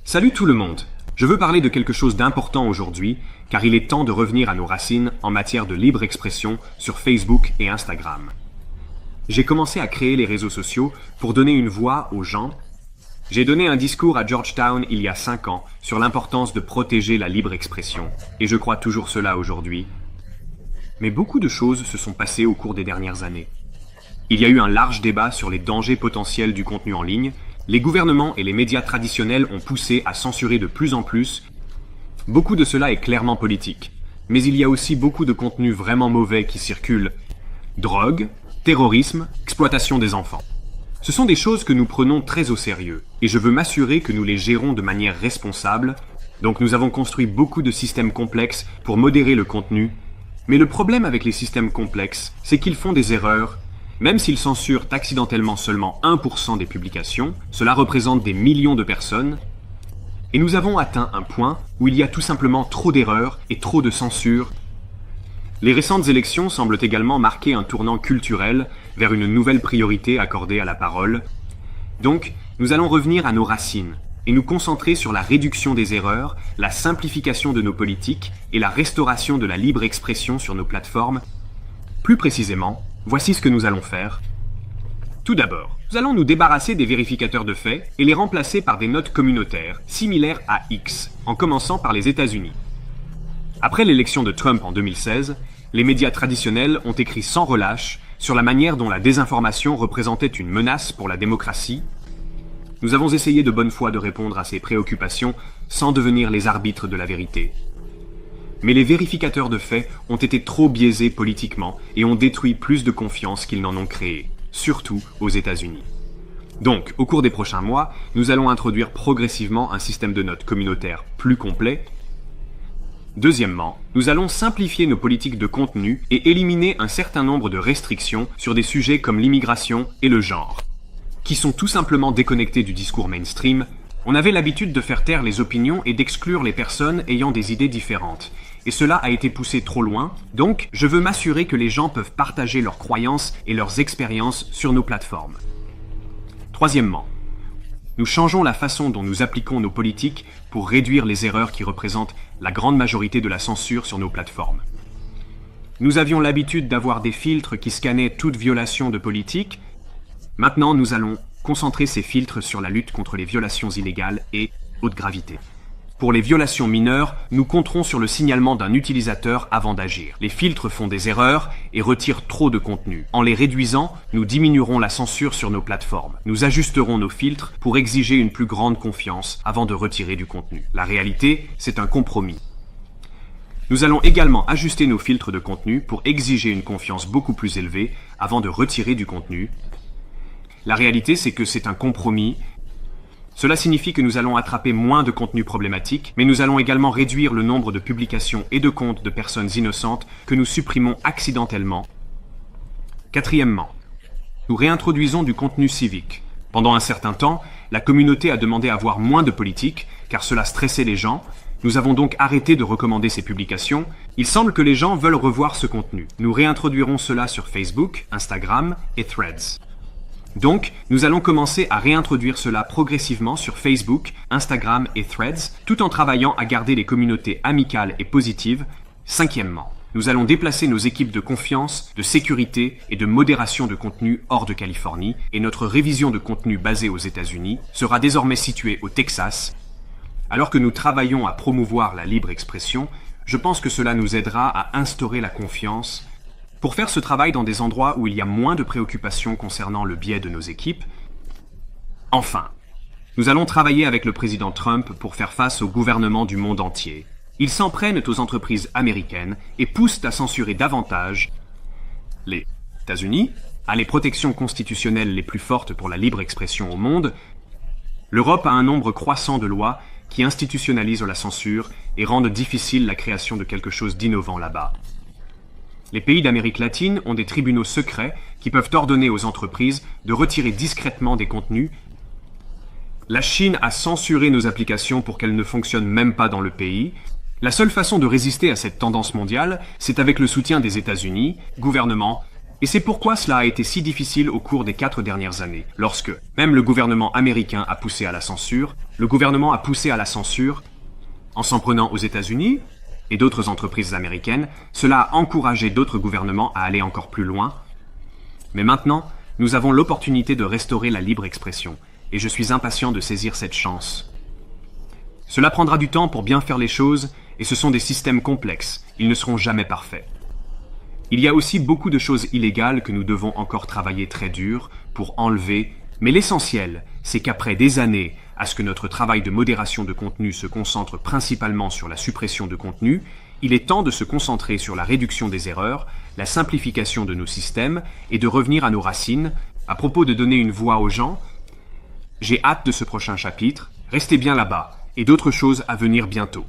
Salut tout le monde. Je veux parler de quelque chose d'important aujourd'hui, car il est temps de revenir à nos racines en matière de libre expression sur Facebook et Instagram. J'ai commencé à créer les réseaux sociaux pour donner une voix aux gens. J'ai donné un discours à Georgetown il y a 5 ans sur l'importance de protéger la libre expression, et je crois toujours cela aujourd'hui. Mais beaucoup de choses se sont passées au cours des dernières années. Il y a eu un large débat sur les dangers potentiels du contenu en ligne. Les gouvernements et les médias traditionnels ont poussé à censurer de plus en plus. Beaucoup de cela est clairement politique. Mais il y a aussi beaucoup de contenus vraiment mauvais qui circulent. Drogue, terrorisme, exploitation des enfants. Ce sont des choses que nous prenons très au sérieux. Et je veux m'assurer que nous les gérons de manière responsable. Donc nous avons construit beaucoup de systèmes complexes pour modérer le contenu. Mais le problème avec les systèmes complexes, c'est qu'ils font des erreurs. Même s'ils censurent accidentellement seulement 1% des publications, cela représente des millions de personnes. Et nous avons atteint un point où il y a tout simplement trop d'erreurs et trop de censure. Les récentes élections semblent également marquer un tournant culturel vers une nouvelle priorité accordée à la parole. Donc, nous allons revenir à nos racines et nous concentrer sur la réduction des erreurs, la simplification de nos politiques et la restauration de la libre expression sur nos plateformes. Plus précisément, voici ce que nous allons faire. Tout d'abord, nous allons nous débarrasser des vérificateurs de faits et les remplacer par des notes communautaires, similaires à X, en commençant par les États-Unis. Après l'élection de Trump en 2016, les médias traditionnels ont écrit sans relâche sur la manière dont la désinformation représentait une menace pour la démocratie. Nous avons essayé de bonne foi de répondre à ces préoccupations sans devenir les arbitres de la vérité. Mais les vérificateurs de faits ont été trop biaisés politiquement et ont détruit plus de confiance qu'ils n'en ont créé, surtout aux États-Unis. Donc, au cours des prochains mois, nous allons introduire progressivement un système de notes communautaires plus complet. Deuxièmement, nous allons simplifier nos politiques de contenu et éliminer un certain nombre de restrictions sur des sujets comme l'immigration et le genre, qui sont tout simplement déconnectés du discours mainstream. On avait l'habitude de faire taire les opinions et d'exclure les personnes ayant des idées différentes. Et cela a été poussé trop loin, donc je veux m'assurer que les gens peuvent partager leurs croyances et leurs expériences sur nos plateformes. Troisièmement, nous changeons la façon dont nous appliquons nos politiques pour réduire les erreurs qui représentent la grande majorité de la censure sur nos plateformes. Nous avions l'habitude d'avoir des filtres qui scannaient toute violation de politique. Maintenant, nous allons concentrer ces filtres sur la lutte contre les violations illégales et haute gravité. Pour les violations mineures, nous compterons sur le signalement d'un utilisateur avant d'agir. Les filtres font des erreurs et retirent trop de contenu. En les réduisant, nous diminuerons la censure sur nos plateformes. Nous ajusterons nos filtres pour exiger une plus grande confiance avant de retirer du contenu. La réalité, c'est un compromis. Nous allons également ajuster nos filtres de contenu pour exiger une confiance beaucoup plus élevée avant de retirer du contenu. La réalité, c'est que c'est un compromis. Cela signifie que nous allons attraper moins de contenus problématiques, mais nous allons également réduire le nombre de publications et de comptes de personnes innocentes que nous supprimons accidentellement. Quatrièmement, nous réintroduisons du contenu civique. Pendant un certain temps, la communauté a demandé à voir moins de politique, car cela stressait les gens. Nous avons donc arrêté de recommander ces publications. Il semble que les gens veulent revoir ce contenu. Nous réintroduirons cela sur Facebook, Instagram et Threads. Donc, nous allons commencer à réintroduire cela progressivement sur Facebook, Instagram et Threads, tout en travaillant à garder les communautés amicales et positives. Cinquièmement, nous allons déplacer nos équipes de confiance, de sécurité et de modération de contenu hors de Californie, et notre révision de contenu basée aux États-Unis sera désormais située au Texas. Alors que nous travaillons à promouvoir la libre expression, je pense que cela nous aidera à instaurer la confiance. Pour faire ce travail dans des endroits où il y a moins de préoccupations concernant le biais de nos équipes. Enfin, nous allons travailler avec le président Trump pour faire face au gouvernement du monde entier. Ils s'en prennent aux entreprises américaines et poussent à censurer davantage les États-Unis, a les protections constitutionnelles les plus fortes pour la libre expression au monde. L'Europe a un nombre croissant de lois qui institutionnalisent la censure et rendent difficile la création de quelque chose d'innovant là-bas. Les pays d'Amérique latine ont des tribunaux secrets qui peuvent ordonner aux entreprises de retirer discrètement des contenus. La Chine a censuré nos applications pour qu'elles ne fonctionnent même pas dans le pays. La seule façon de résister à cette tendance mondiale, c'est avec le soutien des États-Unis, gouvernements Et c'est pourquoi cela a été si difficile au cours des 4 dernières années, lorsque même le gouvernement américain a poussé à la censure, en s'en prenant aux États-Unis et d'autres entreprises américaines, cela a encouragé d'autres gouvernements à aller encore plus loin. Mais maintenant, nous avons l'opportunité de restaurer la libre expression, et je suis impatient de saisir cette chance. Cela prendra du temps pour bien faire les choses, et ce sont des systèmes complexes, ils ne seront jamais parfaits. Il y a aussi beaucoup de choses illégales que nous devons encore travailler très dur pour enlever, mais l'essentiel, c'est qu'après des années à ce que notre travail de modération de contenu se concentre principalement sur la suppression de contenu, il est temps de se concentrer sur la réduction des erreurs, la simplification de nos systèmes et de revenir à nos racines. À propos de donner une voix aux gens, j'ai hâte de ce prochain chapitre, restez bien là-bas, et d'autres choses à venir bientôt.